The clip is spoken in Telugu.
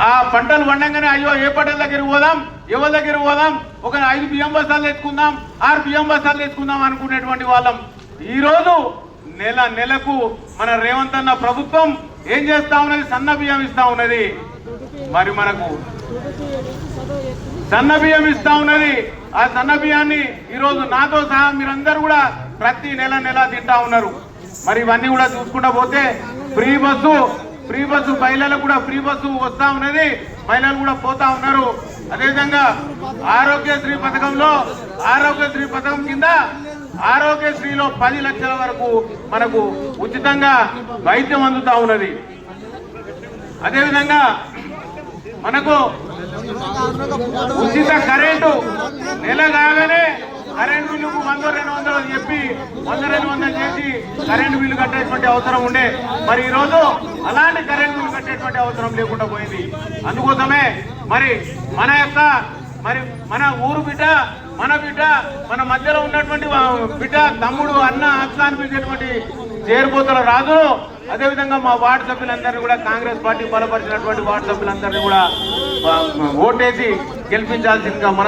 ఆ పంటలు పండంగానే అయ్యో ఏ పంటల దగ్గరికి పోదాం, ఎవరి దగ్గరికి పోదాం, ఒక 5 బియ్యం బస్తాలు తెచ్చుకుందాం, 6 బియ్యం బస్తాలు తెచ్చుకుందాం అనుకునేటువంటి వాళ్ళం. ఈరోజు నెలకు మన రేవంత్ అన్న ప్రభుత్వం ఏం చేస్తా ఉన్నది? సన్న బియ్యం ఇస్తా ఉన్నది. మరి మనకు సన్న బియ్యం ఇస్తా ఉన్నది. ఆ సన్న బియ్యాన్ని ఈరోజు నాతో సహా మీరందరూ కూడా ప్రతి నెల తింటా ఉన్నారు. మరి ఇవన్నీ కూడా చూసుకుంటా పోతే ఫ్రీ బస్సు మహిళలకు కూడా ఫ్రీ బస్సు వస్తా ఉన్నది, మహిళలు కూడా పోతా ఉన్నారు. అదేవిధంగా ఆరోగ్యశ్రీ పథకం కింద ఆరోగ్యశ్రీలో 10 లక్షల వరకు మనకు ఉచితంగా వైద్యం అందుతా ఉన్నది. అదేవిధంగా మనకు ఉచిత కరెంటు నెల కాగానే కరెంటు బిల్లుకు 100-200 చెప్పి 100-200 చేసి కరెంటు బిల్లు కట్టేటువంటి అవసరం ఉండే. మరి ఈరోజు అలాంటి కరెంటు బిల్లు కట్టేటువంటి అవసరం లేకుండా పోయింది. అందుకోసమే మరి మన ఊరు బిడ్డ, మన మధ్యలో ఉన్నటువంటి బిడ్డ, తమ్ముడు, అన్న, అక్క అనిపించేటువంటి చేరిపోతున్న రాజు. అదేవిధంగా మా వార్డు సభ్యులందరినీ కూడా కాంగ్రెస్ పార్టీ బలపరిచినటువంటి వార్డు సభ్యులందరినీ కూడా ఓటేసి గెలిపించాల్సిందిగా